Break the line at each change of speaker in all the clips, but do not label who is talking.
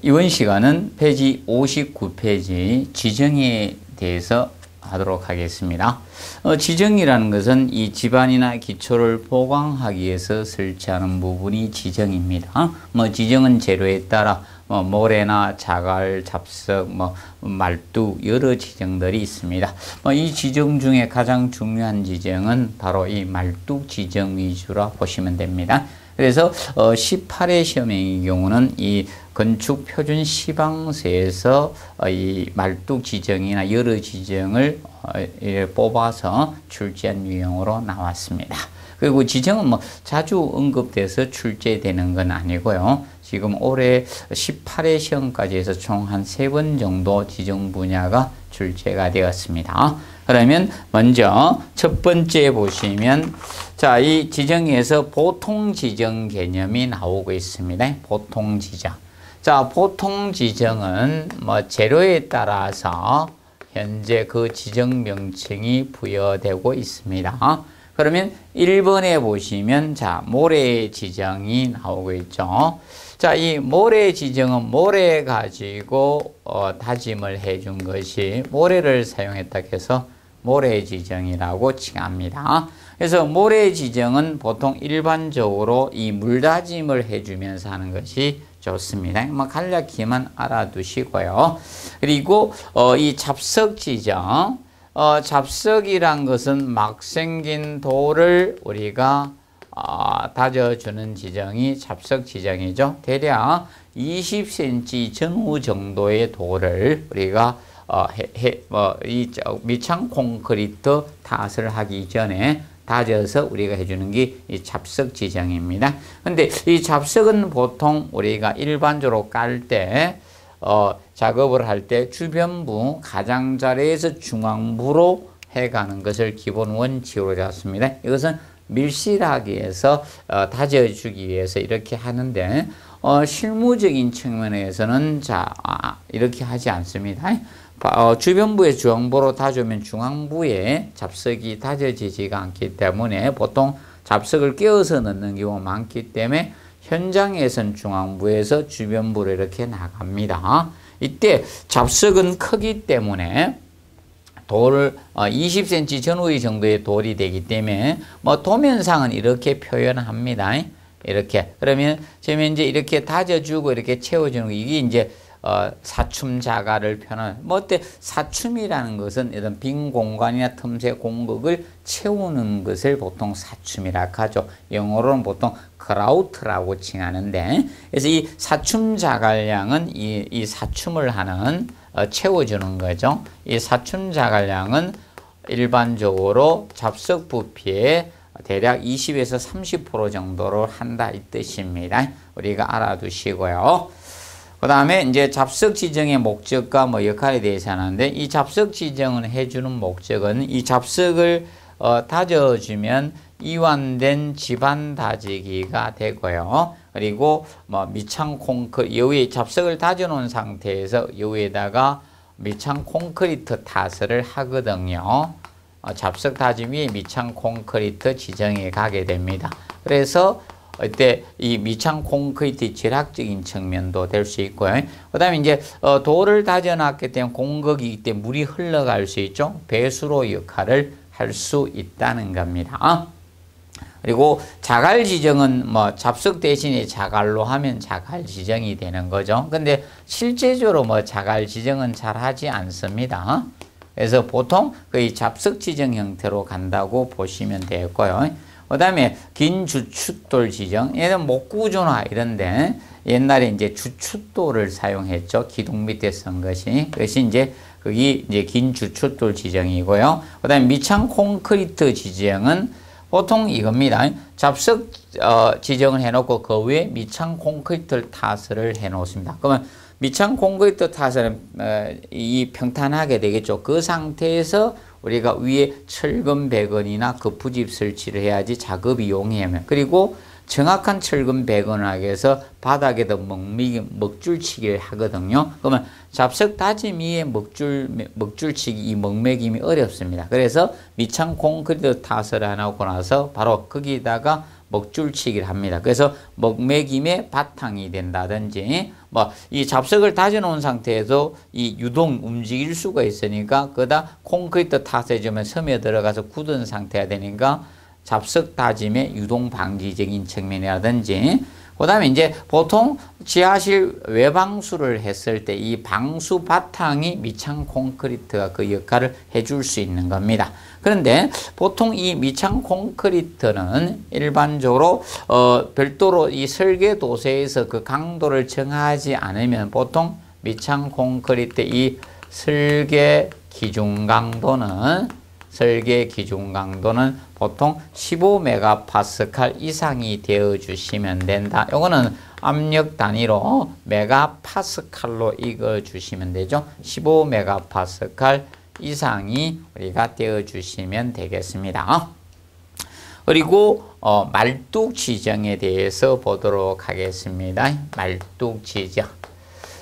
이번 시간은 페이지 59페이지 지정에 대해서 하도록 하겠습니다. 지정이라는 것은 이 집안이나 기초를 보강하기 위해서 설치하는 부분이 지정입니다. 지정은 재료에 따라 모래나 자갈, 잡석, 말뚝 여러 지정들이 있습니다. 이 지정 중에 가장 중요한 지정은 바로 이 말뚝 지정 위주로 보시면 됩니다. 그래서 18회 시험의 경우는 이 건축 표준 시방서에서 이 말뚝 지정이나 여러 지정을 뽑아서 출제한 유형으로 나왔습니다. 그리고 지정은 자주 언급돼서 출제되는 건 아니고요. 지금 올해 18회 시험까지 해서 총 한 3번 정도 지정 분야가 출제가 되었습니다. 그러면 먼저 첫 번째 보시면 자, 이 지정에서 보통 지정 개념이 나오고 있습니다. 보통 지정. 자, 보통 지정은 재료에 따라서 현재 그 지정 명칭이 부여되고 있습니다. 그러면 1번에 보시면 자, 모래 지정이 나오고 있죠. 자, 이 모래 지정은 모래 가지고 다짐을 해준 것이 모래를 사용했다 해서 모래 지정이라고 칭합니다. 그래서 모래 지정은 보통 일반적으로 이 물다짐을 해주면서 하는 것이 좋습니다. 간략히만 알아두시고요. 그리고 이 잡석 지정, 잡석이란 것은 막 생긴 돌을 우리가 다져주는 지정이 잡석 지정이죠. 대략 20cm 전후 정도의 돌을 우리가 이 밑창 콘크리트 탓을 하기 전에 다져서 우리가 해주는 게 이 잡석 지정입니다. 근데 이 잡석은 보통 우리가 일반적으로 깔 때 작업을 할 때 주변부 가장자리에서 중앙부로 해가는 것을 기본 원칙으로 잡습니다. 이것은 밀실하기 위해서 다져주기 위해서 이렇게 하는데 실무적인 측면에서는 이렇게 하지 않습니다. 주변부에 중앙부로 다져면 중앙부에 잡석이 다져지지가 않기 때문에 보통 잡석을 끼워서 넣는 경우가 많기 때문에 현장에서는 중앙부에서 주변부로 이렇게 나갑니다. 이때 잡석은 크기 때문에 돌을 20cm 전후의 정도의 돌이 되기 때문에 도면상은 이렇게 표현합니다. 이렇게. 그러면 지금 이제 이렇게 다져주고 이렇게 채워주는 거, 이게 이제 사춤 자갈을 표현하는, 어때? 사춤이라는 것은 이런 빈 공간이나 틈새 공극을 채우는 것을 보통 사춤이라고 하죠. 영어로는 보통 그라우트라고 칭하는데, 그래서 이 사춤 자갈량은 이 사춤을 하는 채워주는 거죠. 이 사춤 자갈량은 일반적으로 잡석 부피의 대략 20에서 30% 정도를 한다 이 뜻입니다. 우리가 알아두시고요. 그 다음에 이제 잡석 지정의 목적과 역할에 대해서 하는데, 이 잡석 지정을 해주는 목적은 이 잡석을 다져주면 이완된 집안 다지기가 되고요. 그리고 밑창 콘크리트, 여기에 잡석을 다져놓은 상태에서 여기에다가 밑창 콘크리트 타설을 하거든요. 잡석 다짐 위에 밑창 콘크리트 지정에 가게 됩니다. 그래서 이때 이 밑창 콘크리트 지락적인 측면도 될 수 있고요. 그 다음에 이제 돌을 다져놨기 때문에 공극이기 때문에 물이 흘러갈 수 있죠. 배수로 역할을 할 수 있다는 겁니다. 그리고 자갈 지정은 잡석 대신에 자갈로 하면 자갈 지정이 되는 거죠. 근데 실제적으로 자갈 지정은 잘 하지 않습니다. 그래서 보통 거의 잡석 지정 형태로 간다고 보시면 되고요. 그 다음에 긴 주춧돌 지정, 얘는 목구조나 이런데 옛날에 이제 주춧돌을 사용했죠. 기둥 밑에 쓴 것이. 그것이 이제 거기 이제 긴 주춧돌 지정이고요. 그 다음에 밑창 콘크리트 지정은 보통 이겁니다. 잡석 지정을 해놓고 그 위에 밑창 콘크리트 타설을 해놓습니다. 그러면 밑창 콘크리트 타설은 이 평탄하게 되겠죠. 그 상태에서 우리가 위에 철근 배건이나 그 부집 설치를 해야지 작업이 용이하면, 그리고 정확한 철근 배건을 하기 위해서 바닥에도 먹줄치기를 하거든요. 그러면 잡석 다짐 위에 먹줄치기, 이 먹매김이 어렵습니다. 그래서 밑창 콘크리트 타설을 해놓고 나서 바로 거기다가 먹줄치기를 합니다. 그래서 먹매김의 바탕이 된다든지 뭐 이 잡석을 다져 놓은 상태에서 이 유동 움직일 수가 있으니까 그다 콘크리트 탓에 주면 섬에 들어가서 굳은 상태가 되니까 잡석 다짐의 유동 방지적인 측면이라든지 그 다음에 이제 보통 지하실 외방수를 했을 때 이 방수 바탕이 미창 콘크리트가 그 역할을 해줄 수 있는 겁니다. 그런데 보통 이 미창 콘크리트는 일반적으로 별도로 이 설계 도세에서 그 강도를 정하지 않으면 보통 미창 콘크리트 이 설계 기준 강도는 보통 15메가파스칼 이상이 되어 주시면 된다. 요거는 압력 단위로 메가파스칼로 읽어 주시면 되죠. 15메가파스칼 이상이 우리가 되어 주시면 되겠습니다. 그리고 말뚝 지정에 대해서 보도록 하겠습니다. 말뚝 지정.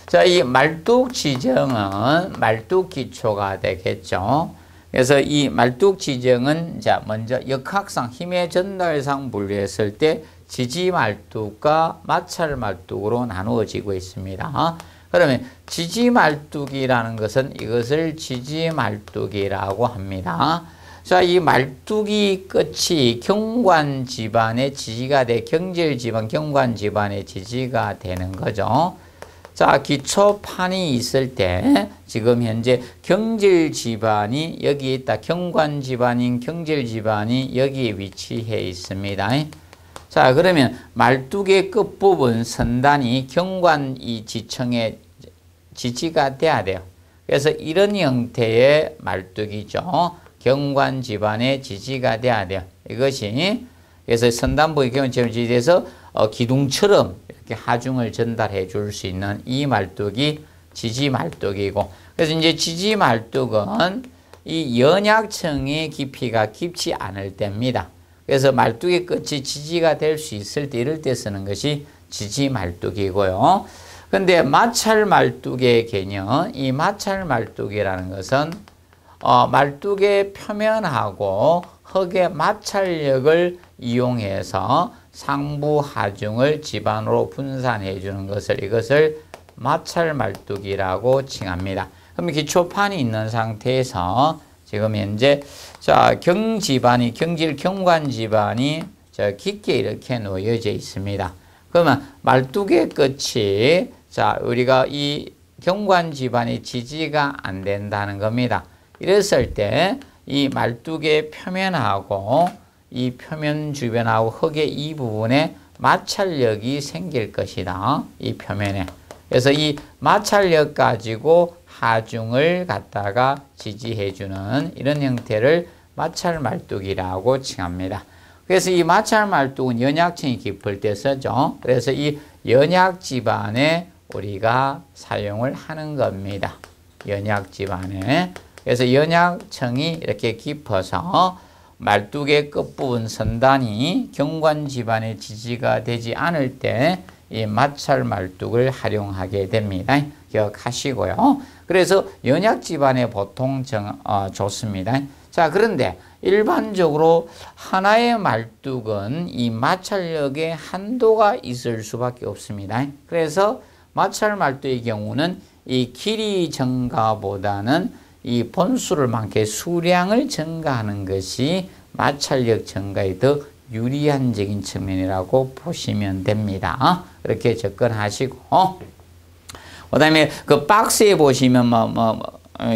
자, 이 말뚝 지정은 말뚝 기초가 되겠죠. 그래서 이 말뚝 지정은 자 먼저 역학상 힘의 전달상 분류했을 때 지지 말뚝과 마찰 말뚝으로 나누어지고 있습니다. 그러면 지지 말뚝이라는 것은 이것을 지지 말뚝이라고 합니다. 자, 이 말뚝이 끝이 경관 지반의 지지가 돼 경질 지반, 경관 지반의 지지가 되는 거죠. 자, 기초판이 있을 때 지금 현재 경질 지반이 여기 있다. 경관 지반인 경질 지반이 여기에 위치해 있습니다. 자, 그러면 말뚝의 끝부분 선단이 경관 이 지층의 지지가 돼야 돼요. 그래서 이런 형태의 말뚝이죠. 경관 지반의 지지가 돼야 돼요. 이것이 그래서 선단부의 경관 지반의 지지에서 기둥처럼 이렇게 하중을 전달해 줄 수 있는 이 말뚝이 지지 말뚝이고, 그래서 이제 지지 말뚝은 이 연약층의 깊이가 깊지 않을 때입니다. 그래서 말뚝의 끝이 지지가 될 수 있을 때 이럴 때 쓰는 것이 지지 말뚝이고요. 근데 마찰 말뚝의 개념, 이 마찰 말뚝이라는 것은 말뚝의 표면하고 흙의 마찰력을 이용해서 상부 하중을 지반으로 분산해 주는 것을 이것을 마찰 말뚝이라고 칭합니다. 그럼 기초판이 있는 상태에서 지금 현재 자 경지반이 경질 경관 지반이 저 깊게 이렇게 놓여져 있습니다. 그러면 말뚝의 끝이 자 우리가 이 경관 지반의 지지가 안 된다는 겁니다. 이랬을 때 이 말뚝의 표면하고 이 표면 주변하고 흙의 이 부분에 마찰력이 생길 것이다. 이 표면에. 그래서 이 마찰력 가지고 하중을 갖다가 지지해주는 이런 형태를 마찰 말뚝이라고 칭합니다. 그래서 이 마찰 말뚝은 연약층이 깊을 때 쓰죠. 그래서 이 연약 지반에 우리가 사용을 하는 겁니다. 연약 지반에. 그래서 연약층이 이렇게 깊어서 말뚝의 끝부분 선단이 경관 지반의 지지가 되지 않을 때 이 마찰 말뚝을 활용하게 됩니다. 기억하시고요. 그래서 연약 지반에 보통 좋습니다. 자, 그런데 일반적으로 하나의 말뚝은 이 마찰력에 한도가 있을 수밖에 없습니다. 그래서 마찰 말뚝의 경우는 이 길이 증가보다는 이 본수를 많게 수량을 증가하는 것이 마찰력 증가에 더 유리한적인 측면이라고 보시면 됩니다. 이렇게 접근하시고, 그 다음에 그 박스에 보시면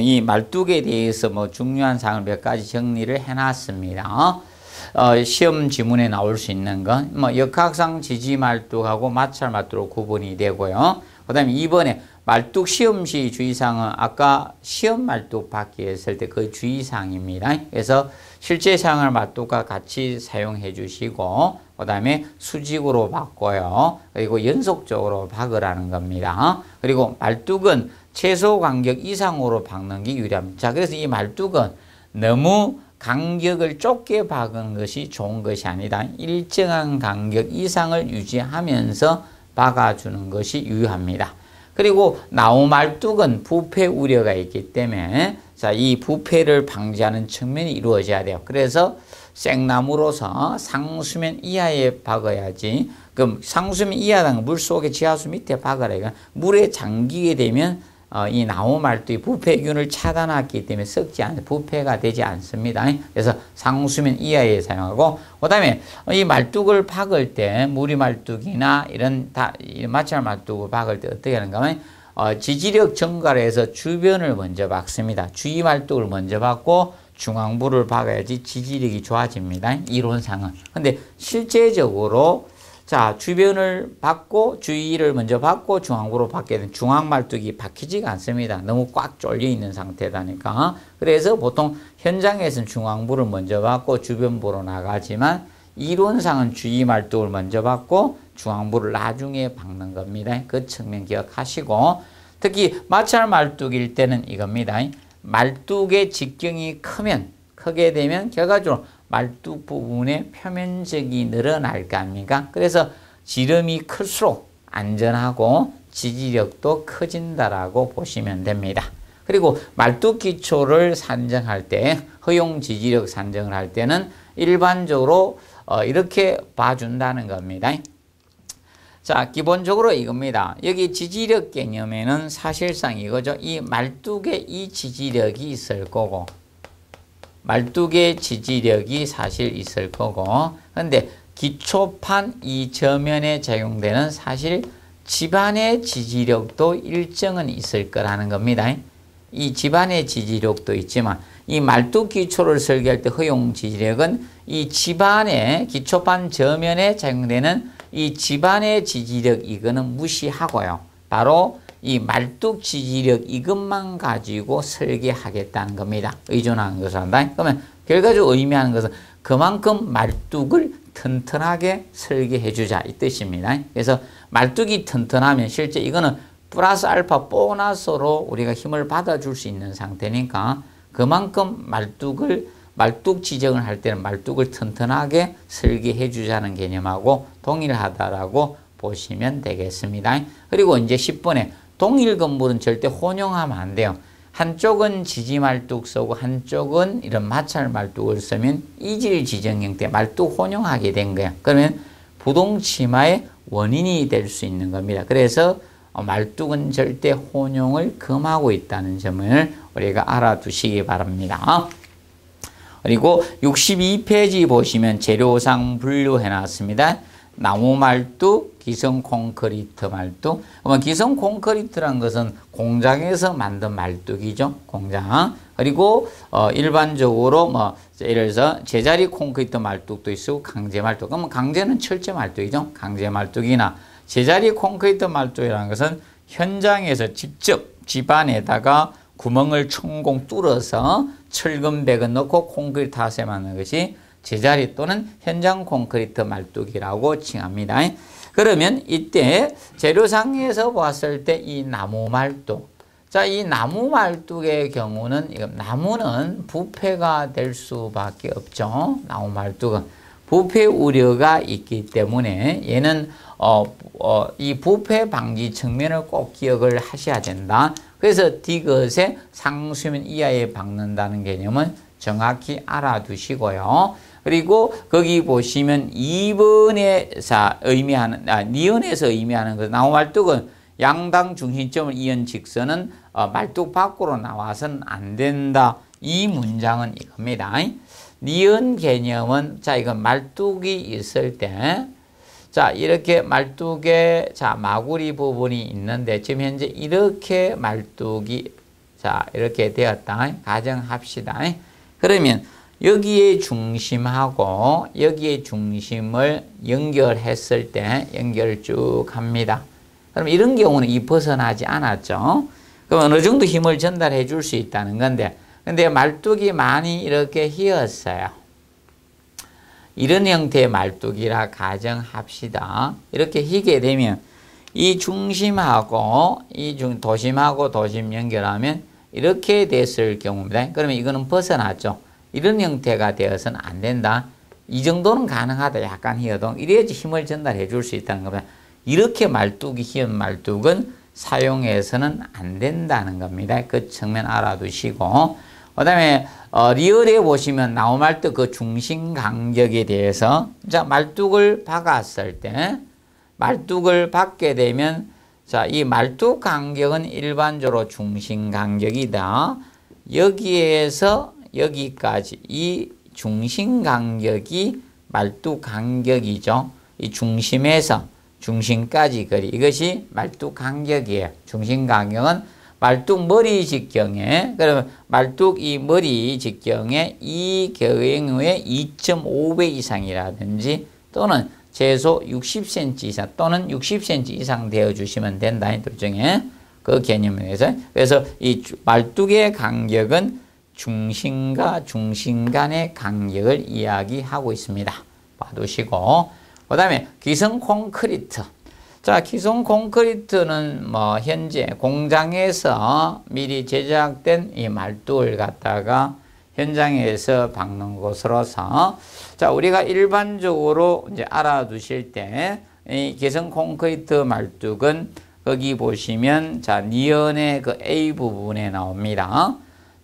이 말뚝에 대해서 중요한 사항을 몇 가지 정리를 해놨습니다. 시험 지문에 나올 수 있는 건 역학상 지지 말뚝하고 마찰 말뚝으로 구분이 되고요. 그 다음에 2번에 말뚝 시험시 주의사항은 아까 시험 말뚝 받기 했을 때 그 주의사항입니다. 그래서 실제 사용할 말뚝과 같이 사용해 주시고 그 다음에 수직으로 박고요. 그리고 연속적으로 박으라는 겁니다. 그리고 말뚝은 최소 간격 이상으로 박는 게 유리합니다. 자, 그래서 이 말뚝은 너무 간격을 좁게 박은 것이 좋은 것이 아니다. 일정한 간격 이상을 유지하면서 박아주는 것이 유효합니다. 그리고 나무 말뚝은 부패 우려가 있기 때문에 자, 이 부패를 방지하는 측면이 이루어져야 돼요. 그래서 생나무로서 상수면 이하에 박아야지. 그럼 상수면 이하는 물속에 지하수 밑에 박아라. 이거 물에 잠기게 되면 이 나무 말뚝이 부패균을 차단하기 때문에 썩지 않아요. 부패가 되지 않습니다. 그래서 상수면 이하에 사용하고, 그 다음에 이 말뚝을 박을 때 무리 말뚝이나 이런 마찰 말뚝을 박을 때 어떻게 하는가 하면 지지력 증가를 해서 주변을 먼저 박습니다. 주위 말뚝을 먼저 박고 중앙부를 박아야지 지지력이 좋아집니다. 이론상은. 근데 실제적으로 자, 주변을 박고 주위를 먼저 박고 중앙부로 박게 되면 중앙 말뚝이 박히지가 않습니다. 너무 꽉 쫄려 있는 상태다니까. 그래서 보통 현장에서는 중앙부를 먼저 박고 주변부로 나가지만 이론상은 주위 말뚝을 먼저 박고 중앙부를 나중에 박는 겁니다. 그 측면 기억하시고, 특히 마찰 말뚝일 때는 이겁니다. 말뚝의 직경이 크게 되면 결과적으로 말뚝 부분의 표면적이 늘어날 거 아닙니까? 그래서 지름이 클수록 안전하고 지지력도 커진다라고 보시면 됩니다. 그리고 말뚝 기초를 산정할 때, 허용 지지력 산정을 할 때는 일반적으로 이렇게 봐준다는 겁니다. 자, 기본적으로 이겁니다. 여기 지지력 개념에는 사실상 이거죠. 이 말뚝에 이 지지력이 있을 거고, 말뚝의 지지력이 사실 있을 거고, 근데 기초판 이 저면에 적용되는 사실 집안의 지지력도 일정은 있을 거라는 겁니다. 이 집안의 지지력도 있지만 이 말뚝 기초를 설계할 때 허용 지지력은 이 집안의 기초판 저면에 적용되는 이 집안의 지지력 이거는 무시하고요. 바로 이 말뚝 지지력 이것만 가지고 설계하겠다는 겁니다. 의존하는 것을 한다. 그러면 결과적으로 의미하는 것은 그만큼 말뚝을 튼튼하게 설계해 주자 이 뜻입니다. 그래서 말뚝이 튼튼하면 실제 이거는 플러스 알파 보너스로 우리가 힘을 받아줄 수 있는 상태니까 그만큼 말뚝 지정을 할 때는 말뚝을 튼튼하게 설계해 주자는 개념하고 동일하다라고 보시면 되겠습니다. 그리고 이제 10번에 동일 건물은 절대 혼용하면 안 돼요. 한쪽은 지지 말뚝 쓰고 한쪽은 이런 마찰 말뚝을 쓰면 이질 지정 형태 말뚝 혼용하게 된 거예요. 그러면 부동치마의 원인이 될 수 있는 겁니다. 그래서 말뚝은 절대 혼용을 금하고 있다는 점을 우리가 알아두시기 바랍니다. 그리고 62페이지 보시면 재료상 분류해 놨습니다. 나무 말뚝, 기성 콘크리트 말뚝. 기성 콘크리트란 것은 공장에서 만든 말뚝이죠. 공장. 그리고 일반적으로 예를 들어서 제자리 콘크리트 말뚝도 있고 강제 말뚝. 그러면 강제는 철제 말뚝이죠. 강제 말뚝이나 제자리 콘크리트 말뚝이라는 것은 현장에서 직접 집안에다가 구멍을 천공 뚫어서 철근 배근 넣고 콘크리트 타세 만드는 것이 제자리 또는 현장 콘크리트 말뚝이라고 칭합니다. 그러면 이때 재료상에서 봤을 때 이 나무 말뚝. 자, 이 나무 말뚝의 경우는 나무는 부패가 될 수밖에 없죠. 나무 말뚝은 부패 우려가 있기 때문에 얘는 이 부패 방지 측면을 꼭 기억을 하셔야 된다. 그래서 디귿에 상수면 이하에 박는다는 개념은 정확히 알아두시고요. 그리고 거기 보시면 2번에서 의미하는, 니은에서 의미하는 것, 나무 말뚝은 양당 중심점을 이은 직선은 말뚝 밖으로 나와서는 안 된다. 이 문장은 이겁니다. 니은 개념은, 자, 이건 말뚝이 있을 때, 자, 이렇게 말뚝에, 자, 마구리 부분이 있는데, 지금 현재 이렇게 말뚝이, 자, 이렇게 되었다. 가정합시다. 그러면, 여기에 중심하고 여기에 중심을 연결했을 때 연결을 쭉 합니다. 그럼 이런 경우는 이 벗어나지 않았죠. 그럼 어느 정도 힘을 전달해 줄 수 있다는 건데, 근데 말뚝이 많이 이렇게 휘었어요. 이런 형태의 말뚝이라 가정합시다. 이렇게 휘게 되면 이 중심하고 도심하고 도심 연결하면 이렇게 됐을 경우입니다. 그러면 이거는 벗어났죠. 이런 형태가 되어서는 안 된다. 이 정도는 가능하다. 약간 휘어도 이래야지 힘을 전달해 줄 수 있다는 겁니다. 이렇게 말뚝이 휘은 말뚝은 사용해서는 안 된다는 겁니다. 그 측면 알아두시고, 그 다음에 리얼에 보시면 나우말뚝 그 중심 간격에 대해서 자 말뚝을 박았을 때 말뚝을 박게 되면 자 이 말뚝 간격은 일반적으로 중심 간격이다. 여기에서 여기까지 이 중심 간격이 말뚝 간격이죠. 이 중심에서 중심까지 거리 이것이 말뚝 간격이에요. 중심 간격은 말뚝 머리 직경에 그러면 말뚝 이 머리 직경에 이 경우에 2.5배 이상이라든지 또는 최소 60cm 이상 또는 60cm 이상 되어 주시면 된다. 둘 중에 그 개념에서 그래서 이 말뚝의 간격은 중심과 중심 간의 간격을 이야기하고 있습니다. 봐두시고 그 다음에 기성 콘크리트. 자, 기성 콘크리트는 뭐 현재 공장에서 미리 제작된 이 말뚝을 갖다가 현장에서 박는 것으로서 자, 우리가 일반적으로 이제 알아두실 때 이 기성 콘크리트 말뚝은 거기 보시면 자, 니은의 그 A 부분에 나옵니다.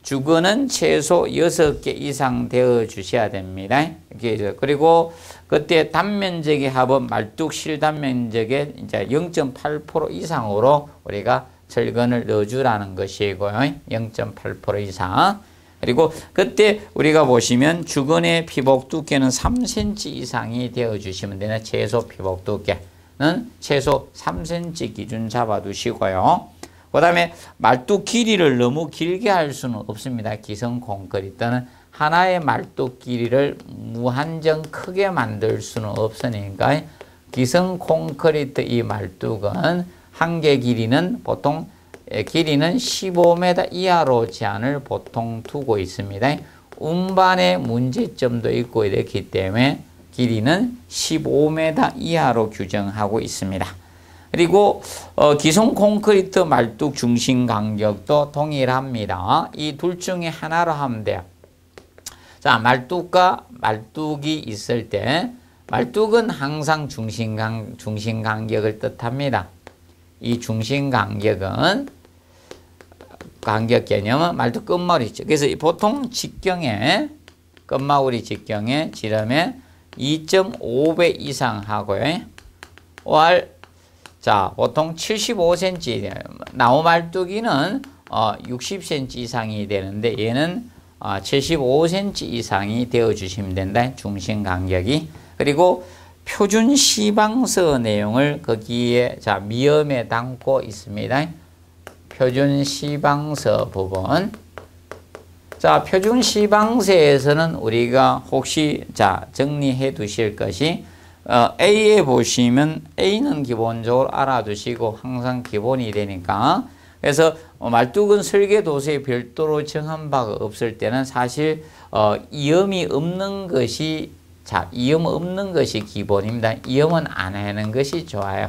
주거는 최소 6개 이상 되어 주셔야 됩니다. 그리고 그때 단면적의 합은 말뚝 실단면적의 이제 0.8% 이상으로 우리가 철근을 넣어주라는 것이고요. 0.8% 이상. 그리고 그때 우리가 보시면 주근의 피복 두께는 3cm 이상이 되어 주시면 되는 최소 피복 두께는 최소 3cm 기준 잡아 두시고요. 그 다음에 말뚝 길이를 너무 길게 할 수는 없습니다. 기성 콘크리트는 하나의 말뚝 길이를 무한정 크게 만들 수는 없으니까 기성 콘크리트 이 말뚝은 한계 길이는 보통 길이는 15m 이하로 제한을 보통 두고 있습니다. 운반의 문제점도 있고 이렇기 때문에 길이는 15m 이하로 규정하고 있습니다. 그리고 기성 콘크리트 말뚝 중심 간격도 동일합니다. 이 둘 중에 하나로 하면 돼요. 자, 말뚝과 말뚝이 있을 때 말뚝은 항상 중심 간격을 뜻합니다. 이 중심 간격은 간격 개념은 말뚝 끝머리죠. 그래서 보통 직경에 끝마구리 직경에 지름에 2.5배 이상 하고요. 자, 보통 75cm, 나우말뚝이는 60cm 이상이 되는데 얘는 75cm 이상이 되어 주시면 된다. 중심 간격이. 그리고 표준 시방서 내용을 거기에 자, 미음에 담고 있습니다. 표준 시방서 부분. 자, 표준 시방서에서는 우리가 혹시 자, 정리해 두실 것이 A에 보시면 A는 기본적으로 알아두시고 항상 기본이 되니까 그래서 말뚝은 설계도서에 별도로 정한 바가 없을 때는 사실 이음이 없는 것이 자 이음 없는 것이 기본입니다. 이음은 안 하는 것이 좋아요.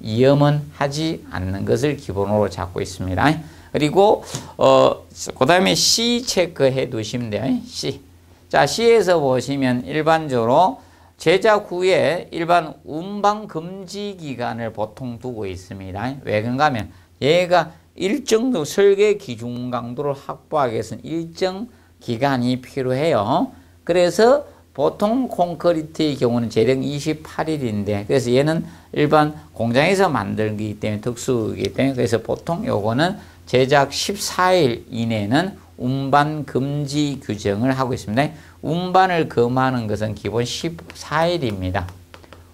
이음은 하지 않는 것을 기본으로 잡고 있습니다. 그리고 그 다음에 C 체크해 두시면 돼요. C. 자, C에서 보시면 일반적으로 제작 후에 일반 운반 금지 기간을 보통 두고 있습니다. 왜 그런가 하면 얘가 일정 설계 기준 강도를 확보하기 위해서는 일정 기간이 필요해요. 그래서 보통 콘크리트의 경우는 제령 28일인데 그래서 얘는 일반 공장에서 만들기 때문에 특수이기 때문에 그래서 보통 요거는 제작 14일 이내는 운반 금지 규정을 하고 있습니다. 운반을 금하는 것은 기본 14일입니다.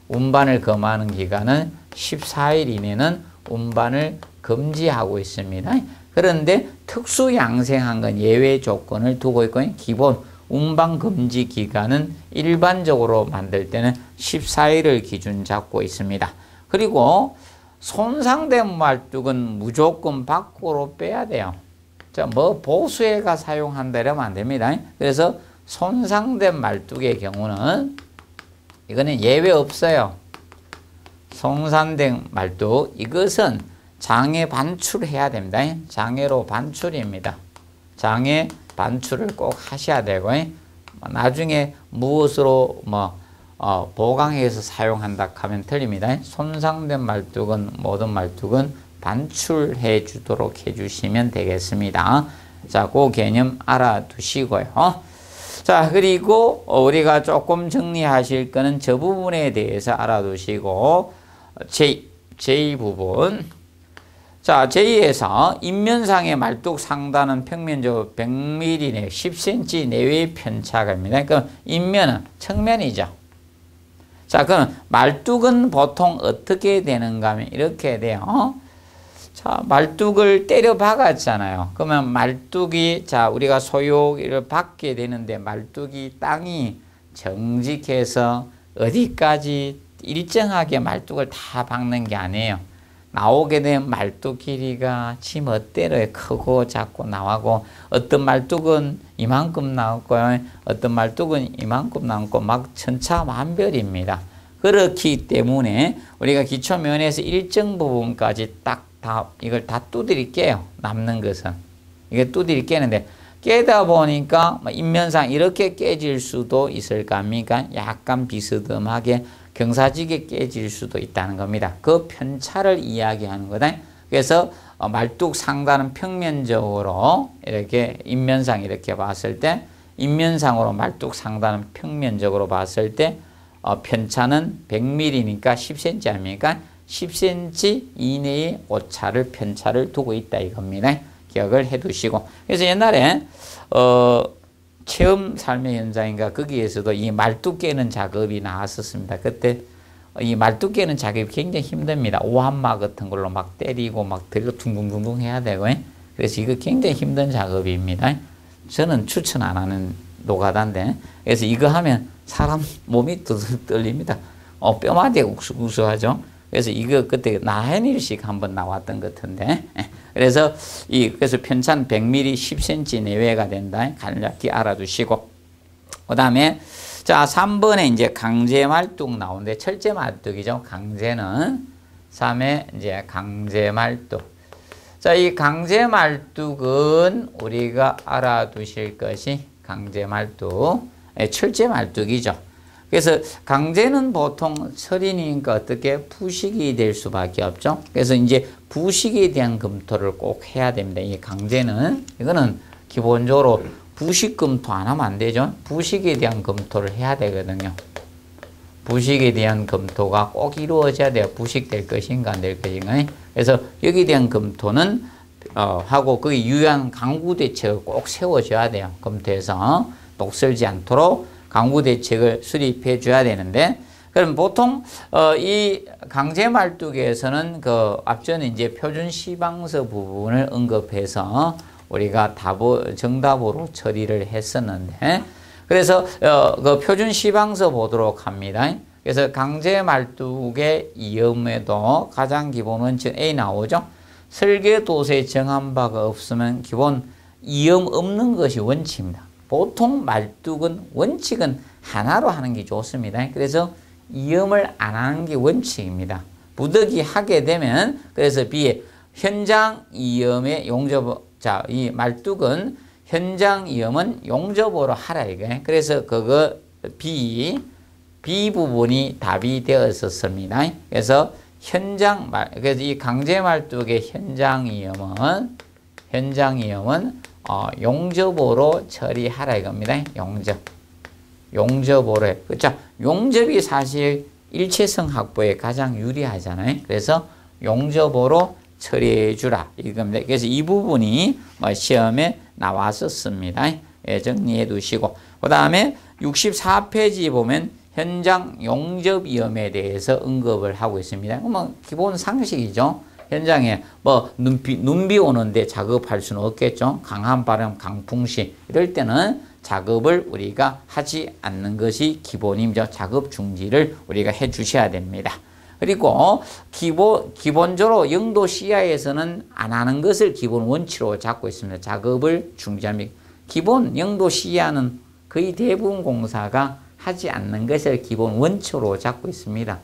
운반을 금하는 기간은 14일 이내는 운반을 금지하고 있습니다. 그런데 특수 양생한 건 예외 조건을 두고 있고 기본 운반 금지 기간은 일반적으로 만들 때는 14일을 기준 잡고 있습니다. 그리고 손상된 말뚝은 무조건 밖으로 빼야 돼요. 자, 뭐 보수해가 사용한다 이러면 안 됩니다. 그래서 손상된 말뚝의 경우는 이거는 예외 없어요. 손상된 말뚝 이것은 장애 반출해야 됩니다. 장애로 반출입니다. 장애 반출을 꼭 하셔야 되고 나중에 무엇으로 보강해서 사용한다 하면 틀립니다. 손상된 말뚝은 모든 말뚝은 반출해 주도록 해 주시면 되겠습니다. 자, 그 개념 알아두시고요. 자, 그리고 우리가 조금 정리하실 거는 저 부분에 대해서 알아두시고, J 부분. 자, J에서 인면상의 말뚝 상단은 평면적으로 100mm 내 10cm 내외의 편차가입니다. 그러니까 인면은 측면이죠. 자, 그럼 말뚝은 보통 어떻게 되는가 하면 이렇게 돼요. 자, 말뚝을 때려 박았잖아요. 그러면 말뚝이, 자, 우리가 소요를 받게 되는데 말뚝이 땅이 정직해서 어디까지 일정하게 말뚝을 다 박는 게 아니에요. 나오게 된 말뚝 길이가 지 멋대로 크고 작고 나오고, 어떤 말뚝은 이만큼 나왔고요. 어떤 말뚝은 이만큼 나왔고, 막 천차만별입니다. 그렇기 때문에 우리가 기초면에서 일정 부분까지 이걸 다 두드릴게요. 남는 것은. 이게 두드릴 깨는데, 깨다 보니까 인면상 이렇게 깨질 수도 있을 겁니까? 약간 비스듬하게 경사지게 깨질 수도 있다는 겁니다. 그 편차를 이야기하는 거다. 그래서 말뚝 상단은 평면적으로 이렇게 인면상 이렇게 봤을 때, 인면상으로 말뚝 상단은 평면적으로 봤을 때 편차는 100mm니까 10cm 아닙니까? 10cm 이내의 오차를, 편차를 두고 있다 이겁니다. 기억을 해 두시고. 그래서 옛날에 체험 삶의 현장인가 거기에서도 이 말뚝 깨는 작업이 나왔었습니다. 그때 이 말뚝 깨는 작업이 굉장히 힘듭니다. 오한마 같은 걸로 막 때리고 막 들고 둥둥둥둥 해야 되고, 그래서 이거 굉장히 힘든 작업입니다. 저는 추천 안 하는 노가다인데, 그래서 이거 하면 사람 몸이 떨립니다. 뼈마디가 우수하죠. 그래서 이거 그때 나hen일식 한번 나왔던 것 같은데, 그래서 그래서 편차는 100mm 10cm 내외가 된다. 간략히 알아두시고, 그 다음에 자 3번에 이제 강제 말뚝 나오는데, 철제 말뚝이죠. 강제는 3에 이제 강제 말뚝. 자, 이 강제 말뚝은 우리가 알아두실 것이 강제 말뚝, 철제 말뚝이죠. 그래서 강제는 보통 철이니까 어떻게 부식이 될 수밖에 없죠. 그래서 이제 부식에 대한 검토를 꼭 해야 됩니다. 이 강제는, 이거는 기본적으로 부식 검토 안 하면 안 되죠. 부식에 대한 검토를 해야 되거든요. 부식에 대한 검토가 꼭 이루어져야 돼요. 부식될 것인가 안 될 것인가. 그래서 여기에 대한 검토는 하고, 거기 유효한 강구 대책을 꼭 세워줘야 돼요. 검토해서 녹슬지 않도록 강구 대책을 수립해 줘야 되는데, 그럼 보통 이 강제 말뚝에서는 그 앞전에 이제 표준 시방서 부분을 언급해서 우리가 정답으로 처리를 했었는데, 그래서 그 표준 시방서 보도록 합니다. 그래서 강제 말뚝의 이음에도 가장 기본 원칙 A 나오죠. 설계도서에 정한 바가 없으면 기본 이음 없는 것이 원칙입니다. 보통 말뚝은 원칙은 하나로 하는 게 좋습니다. 그래서 이음을 안 하는 게 원칙입니다. 부득이 하게 되면, 그래서 B에 현장 이음의 용접, 자, 이 말뚝은 현장 이음은 용접으로 하라 이게. 그래서 그거 B 부분이 답이 되었었습니다. 그래서 그래서 이 강제 말뚝의 현장 이음은 용접으로 처리하라 이겁니다. 용접으로 해. 그렇죠? 용접이 사실 일체성 확보에 가장 유리하잖아요. 그래서 용접으로 처리해 주라 이겁니다. 그래서 이 부분이 시험에 나왔었습니다. 예, 정리해 두시고, 그 다음에 64페이지 보면 현장 용접 위험에 대해서 언급을 하고 있습니다. 그러면 기본 상식이죠. 현장에 눈비 오는데 작업할 수는 없겠죠. 강한 바람, 강풍시 이럴 때는 작업을 우리가 하지 않는 것이 기본이죠. 작업 중지를 우리가 해 주셔야 됩니다. 그리고 기본적으로 영도 시야에서는 안 하는 것을 기본 원칙으로 잡고 있습니다. 작업을 중지합니다. 기본 영도 시야는 거의 대부분 공사가 하지 않는 것을 기본 원칙으로 잡고 있습니다.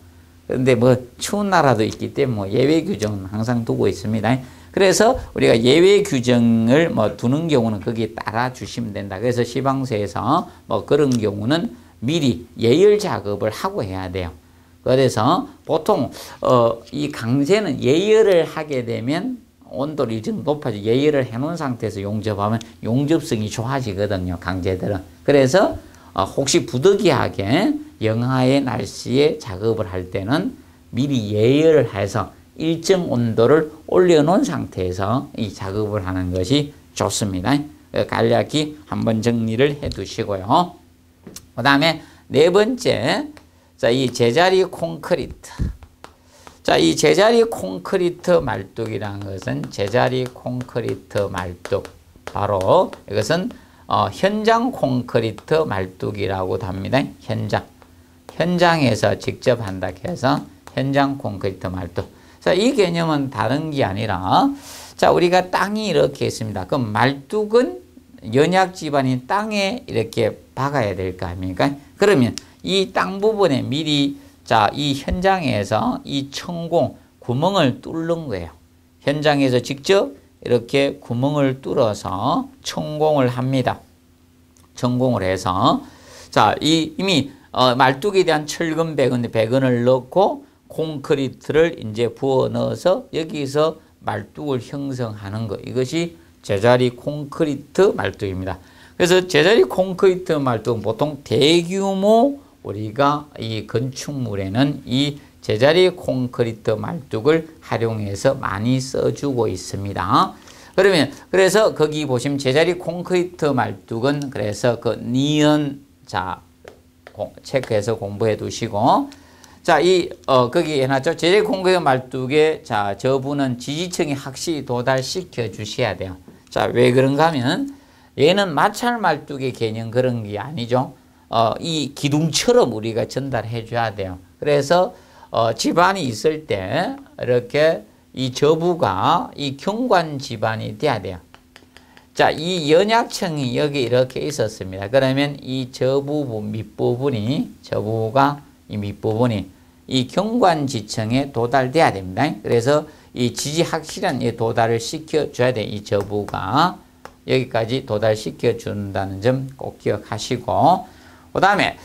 그런데 추운 나라도 있기 때문에 예외 규정은 항상 두고 있습니다. 그래서 우리가 예외 규정을 두는 경우는 거기에 따라 주시면 된다. 그래서 시방서에서 그런 경우는 미리 예열 작업을 하고 해야 돼요. 그래서 보통 이 강제는 예열을 하게 되면 온도를 이 정도 높아지고 예열을 해놓은 상태에서 용접하면 용접성이 좋아지거든요. 강재들은. 그래서 혹시 부득이하게 영하의 날씨에 작업을 할 때는 미리 예열을 해서 일정 온도를 올려놓은 상태에서 이 작업을 하는 것이 좋습니다. 간략히 한번 정리를 해 두시고요. 그 다음에 네 번째, 자, 이 제자리 콘크리트. 자, 이 제자리 콘크리트 말뚝이라는 것은 제자리 콘크리트 말뚝. 바로 이것은 현장 콘크리트 말뚝이라고도 합니다. 현장에서 직접 한다 해서 현장 콘크리트 말뚝. 자, 이 개념은 다른 게 아니라, 자, 우리가 땅이 이렇게 있습니다. 그럼 말뚝은 연약 지반인 땅에 이렇게 박아야 될 거 아닙니까? 그러면 이 땅 부분에 미리, 자, 이 현장에서 이 천공, 구멍을 뚫는 거예요. 현장에서 직접 이렇게 구멍을 뚫어서 천공을 합니다. 천공을 해서, 자, 이미 말뚝에 대한 철근 배근을 넣고 콘크리트를 이제 부어 넣어서 여기서 말뚝을 형성하는 것. 이것이 제자리 콘크리트 말뚝입니다. 그래서 제자리 콘크리트 말뚝은 보통 대규모 우리가 이 건축물에는 이 제자리 콘크리트 말뚝을 활용해서 많이 써주고 있습니다. 그래서 거기 보시면 제자리 콘크리트 말뚝은 그래서 그 니은, 자, 체크해서 공부해 두시고, 자, 거기 해놨죠. 제자리 콘크리트 말뚝에, 자, 저분은 지지층이 확실히 도달시켜 주셔야 돼요. 자, 왜 그런가 하면, 얘는 마찰 말뚝의 개념 그런 게 아니죠. 이 기둥처럼 우리가 전달해 줘야 돼요. 그래서, 집안이 있을 때, 이렇게 이 저부가 이 경관 집안이 돼야 돼요. 자, 이 연약층이 여기 이렇게 있었습니다. 그러면 이 저부 밑부분이, 저부가 이 밑부분이 이 경관지층에 도달돼야 됩니다. 그래서 이 지지 확실한 도달을 시켜줘야 돼. 이 저부가 여기까지 도달시켜 준다는 점 꼭 기억하시고, 그 다음에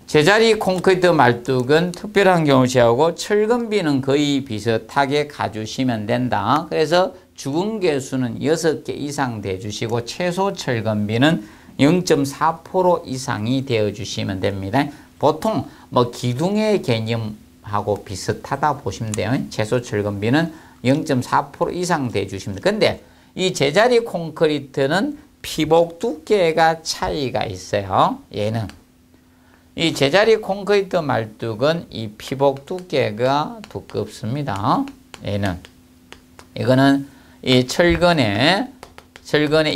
제자리 콘크리트 말뚝은 특별한 경우 제하고 철근비는 거의 비슷하게 가주시면 된다. 그래서 죽은 개수는 6개 이상 대주시고 최소 철근비는 0.4% 이상이 되어주시면 됩니다. 보통 뭐 기둥의 개념하고 비슷하다 보시면 돼요. 최소 철근비는 0.4% 이상 대주시면 돼요. 근데 이 제자리 콘크리트는 피복 두께가 차이가 있어요. 얘는 이 제자리 콘크리트 말뚝은 이 피복 두께가 두껍습니다. 이거는 이 철근의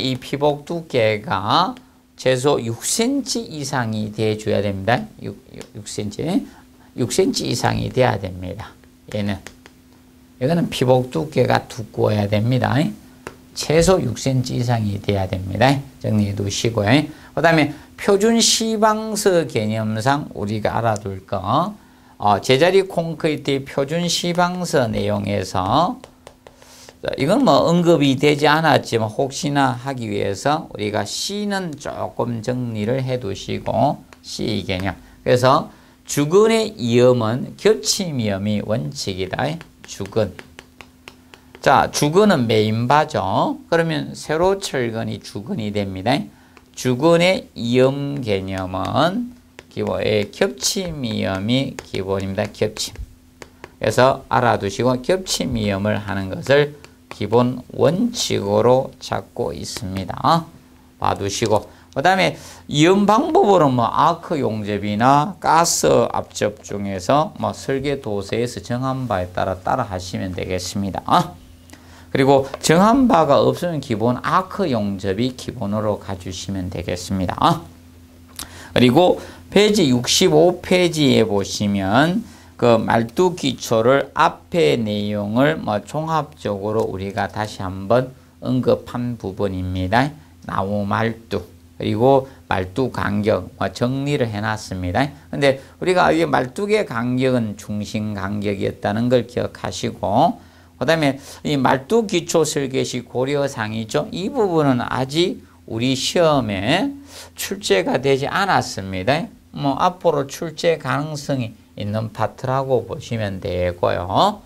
이 피복 두께가 최소 6cm 이상이 돼줘야 됩니다. 6cm 이상이 돼야 됩니다. 이거는 피복 두께가 두꺼워야 됩니다. 최소 6cm 이상이 돼야 됩니다. 정리해 두시고요. 그 다음에 표준 시방서 개념상 우리가 알아둘 거, 제자리 콘크리트의 표준 시방서 내용에서, 이건 뭐 언급이 되지 않았지만 혹시나 하기 위해서 우리가 C는 조금 정리를 해 두시고, C 개념. 그래서 주근의 이음은 겹침이음이 원칙이다. 주근. 자, 주근은 메인바죠. 그러면 세로 철근이 주근이 됩니다. 주근의 이음 개념은 기본에 겹침이음이 기본입니다. 겹침. 그래서 알아두시고 겹침이음을 하는 것을 기본 원칙으로 잡고 있습니다. 봐두시고, 그 다음에 이음 방법으로 뭐 아크 용접이나 가스 압접 중에서 뭐 설계 도서에서 정한 바에 따라 하시면 되겠습니다. 그리고 정한 바가 없으면 기본 아크 용접이 기본으로 가주시면 되겠습니다. 그리고 페이지 65페이지에 보시면 그 말뚝 기초를 앞의 내용을 뭐 종합적으로 우리가 다시 한번 언급한 부분입니다. 나무 말뚝 그리고 말뚝 간격 뭐 정리를 해놨습니다. 근데 우리가 이 말뚝의 간격은 중심 간격이었다는 걸 기억하시고, 그 다음에 이 말뚝 기초 설계시 고려사항이죠. 이 부분은 아직 우리 시험에 출제가 되지 않았습니다. 앞으로 출제 가능성이 있는 파트라고 보시면 되고요.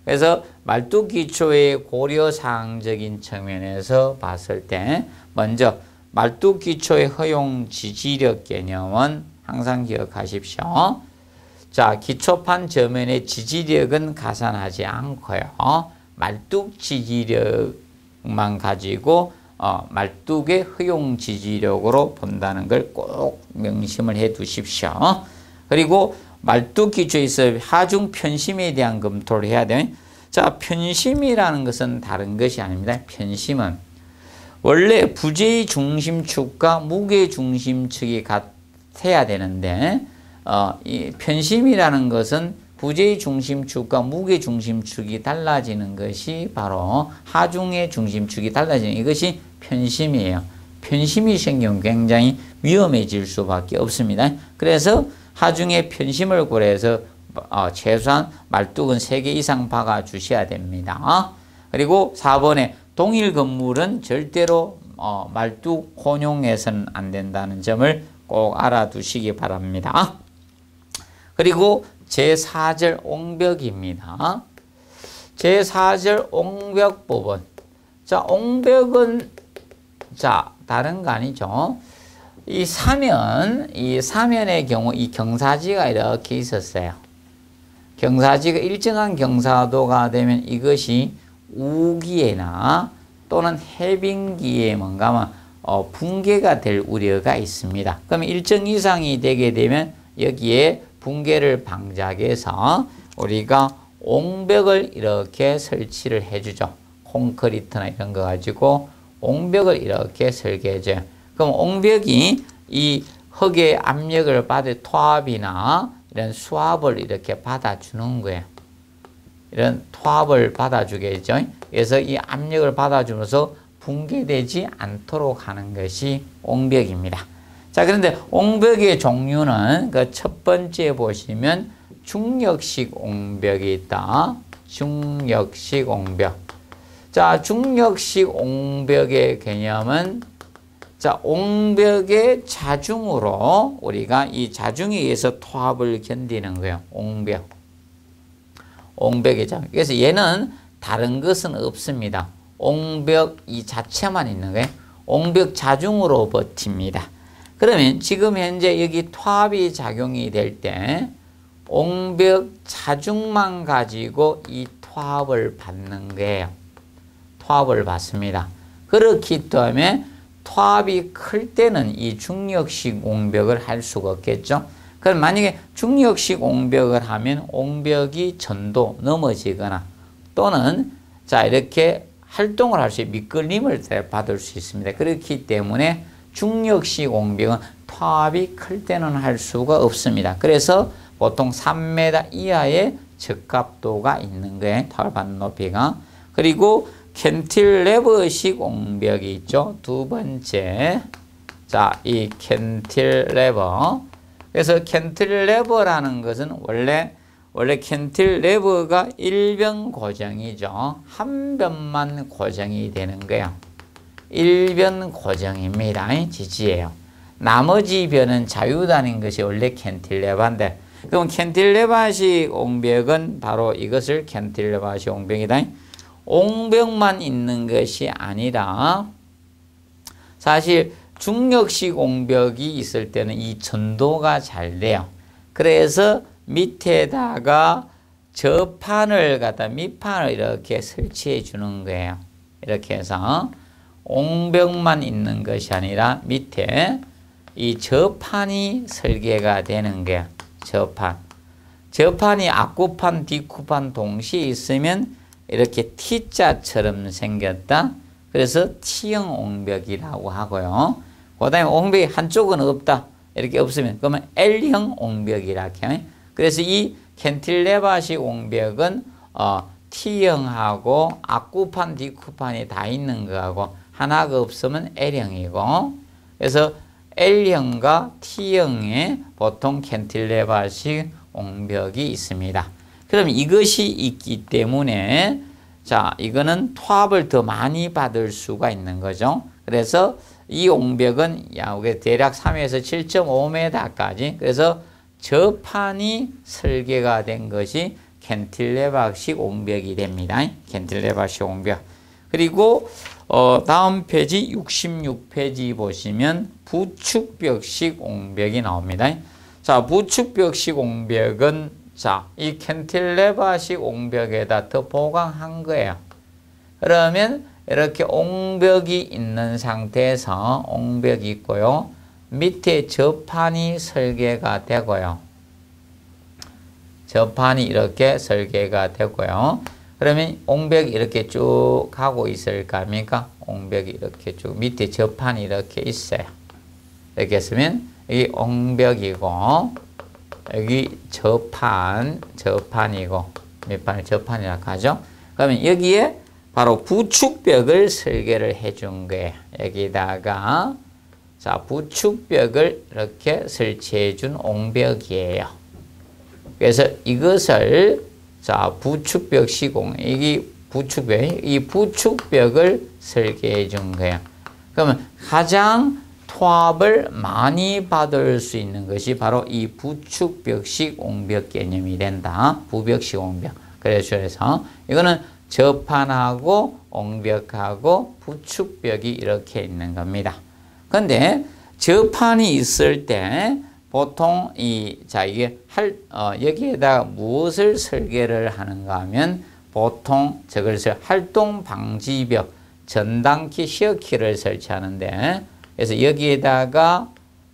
그래서 말뚝 기초의 고려사항적인 측면에서 봤을 때 먼저 말뚝 기초의 허용 지지력 개념은 항상 기억하십시오. 자, 기초판 저면의 지지력은 가산하지 않고요. 말뚝 지지력만 가지고 말뚝의 허용 지지력으로 본다는 걸 꼭 명심을 해 두십시오. 그리고 말뚝 기초에서 하중 편심에 대한 검토를 해야 돼요. 자, 편심이라는 것은 다른 것이 아닙니다. 편심은 원래 부재의 중심축과 무게 중심축이 같아야 되는데 이 편심이라는 것은 부재의 중심축과 무게 중심축이 달라지는 것이 바로 하중의 중심축이 달라지는 이것이 편심이에요. 편심이 생기면 굉장히 위험해질 수밖에 없습니다. 그래서 하중의 편심을 고려해서 최소한 말뚝은 3개 이상 박아 주셔야 됩니다. 그리고 4번에 동일 건물은 절대로 말뚝 혼용해서는 안 된다는 점을 꼭 알아두시기 바랍니다. 그리고 제4절 옹벽입니다. 제4절 옹벽법은 자, 옹벽은 자, 다른 거 아니죠. 이 사면의 경우 이 경사지가 이렇게 있었어요. 경사지가 일정한 경사도가 되면 이것이 우기에나 또는 해빙기에 뭔가 붕괴가 될 우려가 있습니다. 그럼 일정 이상이 되게 되면 여기에 붕괴를 방지하기 위해서 우리가 옹벽을 이렇게 설치를 해주죠. 콘크리트나 이런 거 가지고 옹벽을 이렇게 설계해줘요. 그럼 옹벽이 이 흙의 압력을 받을 토합이나 이런 수압을 이렇게 받아주는 거예요. 이런 토합을 받아주겠죠. 그래서 이 압력을 받아주면서 붕괴되지 않도록 하는 것이 옹벽입니다. 자, 그런데 옹벽의 종류는 그 첫 번째 보시면 중력식 옹벽이 있다. 중력식 옹벽. 자, 중력식 옹벽의 개념은 자, 옹벽의 자중으로 우리가 이 자중에 의해서 토합을 견디는 거예요. 옹벽. 옹벽의 자중. 그래서 얘는 다른 것은 없습니다. 옹벽 이 자체만 있는 거예요. 옹벽 자중으로 버팁니다. 그러면 지금 현재 여기 토합이 작용이 될 때 옹벽 자중만 가지고 이 토합을 받는 거예요. 토합을 받습니다. 그렇기 때문에 토합이 클 때는 이 중력식 옹벽을 할 수가 없겠죠. 그럼 만약에 중력식 옹벽을 하면 옹벽이 전도 넘어지거나 또는 자 이렇게 활동을 할 수 있는 미끌림을 받을 수 있습니다. 그렇기 때문에 중력식 옹벽은 토합이 클 때는 할 수가 없습니다. 그래서 보통 3m 이하의 적합도가 있는 거예요. 토합 받는 높이가. 그리고 캔틸레버식 옹벽이 있죠. 두 번째. 자, 이 캔틸레버. 그래서 캔틸레버라는 것은 원래 캔틸레버가 1변 고정이죠. 한 변만 고정이 되는 거예요. 1변 고정입니다. 지지예요. 나머지 변은 자유단인 것이 원래 캔틸레버인데 그럼 캔틸레버식 옹벽은 바로 이것을 캔틸레버식 옹벽이다. 옹벽만 있는 것이 아니라 사실 중력식 옹벽이 있을 때는 이 전도가 잘 돼요. 그래서 밑에다가 저판을 갖다 밑판을 이렇게 설치해 주는 거예요. 이렇게 해서 옹벽만 있는 것이 아니라 밑에 이 저판이 설계가 되는 거예요. 저판. 저판이 앞구판, 뒷구판 동시에 있으면 이렇게 T자처럼 생겼다. 그래서 T형 옹벽이라고 하고요. 그 다음에 옹벽이 한쪽은 없다. 이렇게 없으면 그러면 L형 옹벽이라고 해요. 그래서 이 캔틸레버식 옹벽은 T형하고 앞구판, 뒷구판이 다 있는 거하고 하나가 없으면 L형이고 그래서 L형과 T형의 보통 캔틸레버식 옹벽이 있습니다. 그럼 이것이 있기 때문에 자 이거는 토합을 더 많이 받을 수가 있는 거죠. 그래서 이 옹벽은 대략 3에서 7.5m까지 그래서 저판이 설계가 된 것이 캔틸레버식 옹벽이 됩니다. 캔틸레버식 옹벽. 그리고 다음 페이지 66페이지 보시면 부축벽식 옹벽이 나옵니다. 자, 부축벽식 옹벽은 자, 이 캔틸레버식 옹벽에다 더 보강한 거예요. 그러면 이렇게 옹벽이 있는 상태에서 옹벽이 있고요. 밑에 저판이 설계가 되고요. 저판이 이렇게 설계가 되고요. 그러면 옹벽이 이렇게 쭉 가고 있을 거 아닙니까? 옹벽이 이렇게 쭉 밑에 저판이 이렇게 있어요. 이렇게 했으면 여기 옹벽이고 여기 저판이고 밑판을 저판이라고 하죠. 그러면 여기에 바로 부축벽을 설계를 해준 거예요. 여기다가 자, 부축벽을 이렇게 설치해 준 옹벽이에요. 그래서 이것을 자, 부축벽 시공, 이 부축벽을 설계해 준 거예요. 그러면 가장 토합을 많이 받을 수 있는 것이 바로 이 부축벽식 옹벽 개념이 된다. 부벽식 옹벽. 그래서 이거는 저판하고 옹벽하고 부축벽이 이렇게 있는 겁니다. 근데 저판이 있을 때 보통 이게 여기에다 무엇을 설계를 하는가 하면 보통 저것을 활동 방지벽, 전단키, 시어키를 설치하는데 그래서 여기에다가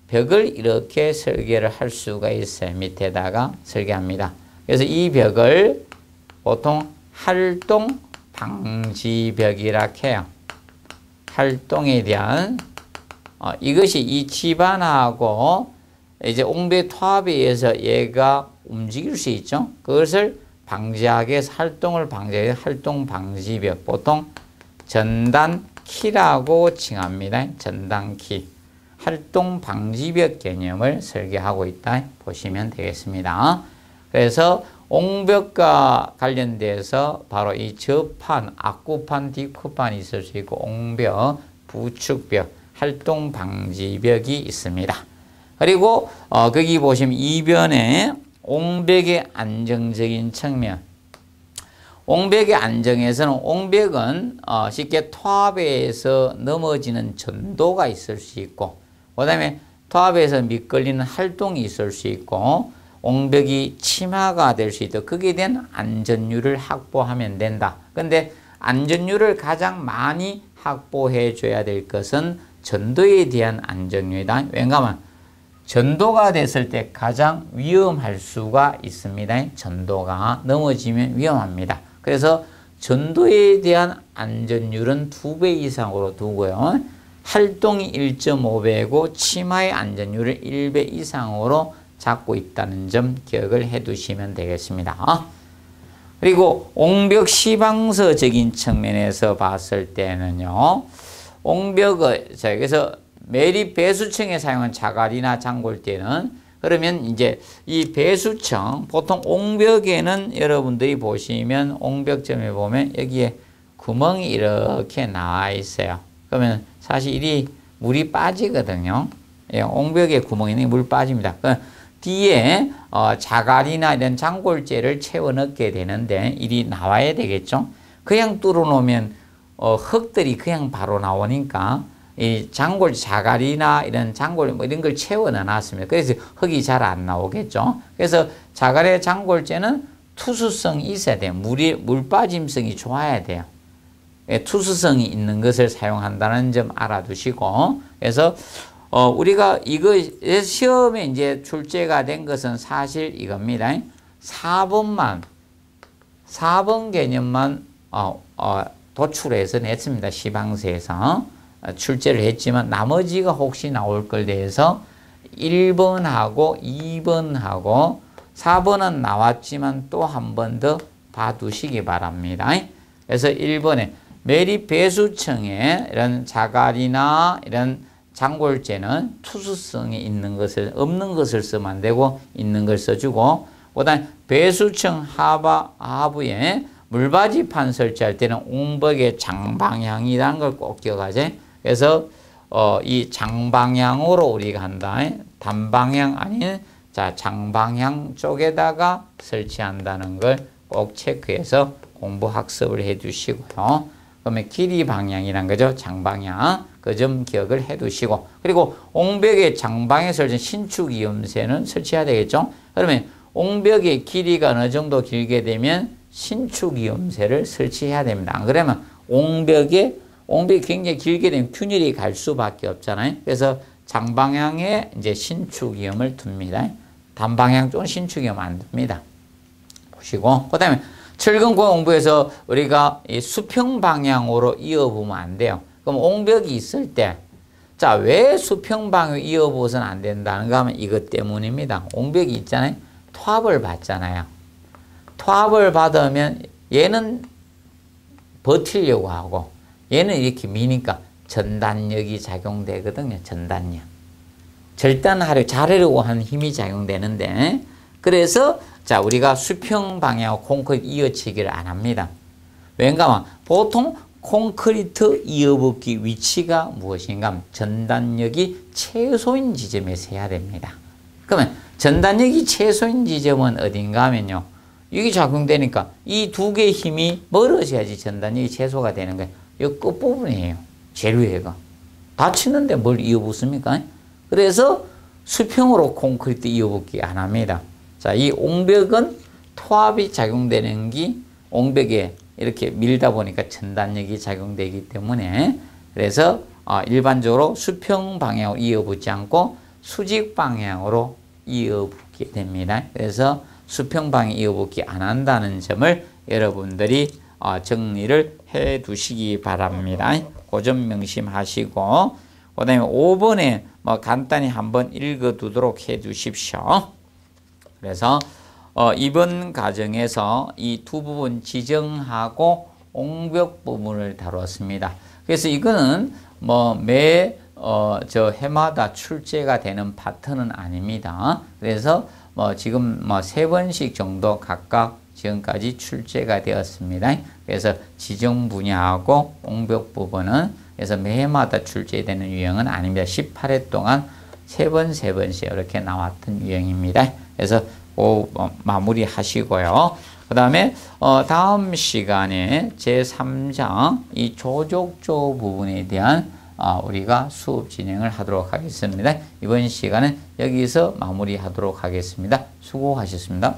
벽을 이렇게 설계를 할 수가 있어요. 밑에다가 설계합니다. 그래서 이 벽을 보통 활동 방지벽이라 해요. 활동에 대한 이것이 이 집안하고 이제 옹벽 토합에 의해서 얘가 움직일 수 있죠. 그것을 방지하기 위해서 활동을 방지하기 위해서 활동 방지벽, 보통 전단키라고 칭합니다. 전단키. 활동 방지벽 개념을 설계하고 있다 보시면 되겠습니다. 그래서 옹벽과 관련돼서 바로 이 저판, 앞구판, 뒷구판이 있을 수 있고 옹벽, 부축벽, 활동 방지벽이 있습니다. 그리고 거기 보시면 2변에 옹벽의 안정적인 측면. 옹벽의 안정에서는 옹벽은 쉽게 토합에서 넘어지는 전도가 있을 수 있고 그 다음에 토합에서 미끌리는 활동이 있을 수 있고 옹벽이 침하가 될 수 있다. 거기에 대한 안전율을 확보하면 된다. 근데 안전율을 가장 많이 확보해 줘야 될 것은 전도에 대한 안전율이다. 왜냐하면 전도가 됐을 때 가장 위험할 수가 있습니다. 전도가 넘어지면 위험합니다. 그래서 전도에 대한 안전율은 2배 이상으로 두고요. 활동이 1.5배고 침하의 안전율을 1배 이상으로 잡고 있다는 점 기억을 해 두시면 되겠습니다. 그리고 옹벽 시방서적인 측면에서 봤을 때는요. 옹벽을 그래서 매립 배수층에 사용한 자갈이나 장골대는 그러면 이제 이 배수층 보통 옹벽에는 여러분들이 보시면 옹벽점에 보면 여기에 구멍이 이렇게 나와 있어요. 그러면 사실 이 물이 빠지거든요. 옹벽에 구멍이 있는 게 물 빠집니다. 뒤에 자갈이나 이런 장골재를 채워 넣게 되는데 일이 나와야 되겠죠. 그냥 뚫어 놓으면 흙들이 그냥 바로 나오니까 이 장골 자갈이나 이런 장골 뭐 이런 걸 채워 넣어놨습니다. 그래서 흙이 잘 안 나오겠죠. 그래서 자갈의 장골재는 투수성이 있어야 돼요. 물 빠짐성이 좋아야 돼요. 투수성이 있는 것을 사용한다는 점 알아두시고 그래서 우리가 이거 시험에 이제 출제가 된 것은 사실 이겁니다. 4번 개념만 도출해서 냈습니다. 시방서에서 출제를 했지만 나머지가 혹시 나올 걸 대해서 1번하고 2번하고 4번은 나왔지만 또 한 번 더 봐두시기 바랍니다. 그래서 1번에 매립 배수층에 이런 자갈이나 이런 장골재는 투수성이 있는 것을 없는 것을 쓰면 안 되고 있는 걸 써주고 그다음 배수층 하부에 물바지판 설치할 때는 옹벽의 장방향이라는 걸 꼭 기억하지. 그래서 이 장방향으로 우리가 한다. 단방향 아닌 장방향 쪽에다가 설치한다는 걸 꼭 체크해서 공부 학습을 해 두시고요. 그러면 길이 방향이란 거죠. 장방향. 그 점 기억을 해 두시고, 그리고 옹벽의 장방에 설정 신축 이음새는 설치해야 되겠죠. 그러면 옹벽의 길이가 어느 정도 길게 되면 신축 이음새를 설치해야 됩니다. 안 그러면 옹벽이 굉장히 길게 되면 균열이 갈 수밖에 없잖아요. 그래서 장방향에 이제 신축 이음을 둡니다. 단방향 쪽은 신축 이음 안 둡니다. 보시고, 그 다음에 철근권 옹벽에서 우리가 이 수평 방향으로 이어보면 안 돼요. 그럼 옹벽이 있을 때, 자, 왜 수평 방향으로 이어보서는 안 된다는가 하면 이것 때문입니다. 옹벽이 있잖아요. 토합을 받잖아요. 토합을 받으면 얘는 버티려고 하고 얘는 이렇게 미니까 전단력이 작용되거든요. 전단력. 잘하려고 하는 힘이 작용되는데, 그래서 자, 우리가 수평 방향으로 콘크리트 이어치기를 안 합니다. 왜인가 하면 보통 콘크리트 이어붙기 위치가 무엇인가 하면 전단력이 최소인 지점에서 해야 됩니다. 그러면 전단력이 최소인 지점은 어딘가 하면요, 이게 작용되니까 이 두 개의 힘이 멀어져야지 전단력이 최소가 되는 거예요. 이 끝부분이에요. 제일 위에가. 닫히는데 뭘 이어붙습니까? 그래서 수평으로 콘크리트 이어붙기 안 합니다. 자, 이 옹벽은 토합이 작용되는 게 옹벽에 이렇게 밀다 보니까 전단력이 작용되기 때문에, 그래서 일반적으로 수평 방향으로 이어붙지 않고 수직 방향으로 이어붙게 됩니다. 그래서 수평 방향 이어붙기 안 한다는 점을 여러분들이 정리를 해 두시기 바랍니다. 그 점 명심하시고, 그 다음에 5번에 간단히 한번 읽어 두도록 해 두십시오. 그래서 이번 과정에서 이 두 부분 지정하고 옹벽 부분을 다뤘습니다. 그래서 이거는 해마다 출제가 되는 파트는 아닙니다. 그래서 지금 3번씩 정도 각각 지금까지 출제가 되었습니다. 그래서 지정 분야하고 옹벽 부분은 그래서 매해마다 출제되는 유형은 아닙니다. 18회 동안 3번씩 이렇게 나왔던 유형입니다. 그래서 마무리 하시고요. 그 다음에 다음 시간에 제3장 이 조족조 부분에 대한 우리가 수업 진행을 하도록 하겠습니다. 이번 시간은 여기서 마무리하도록 하겠습니다. 수고하셨습니다.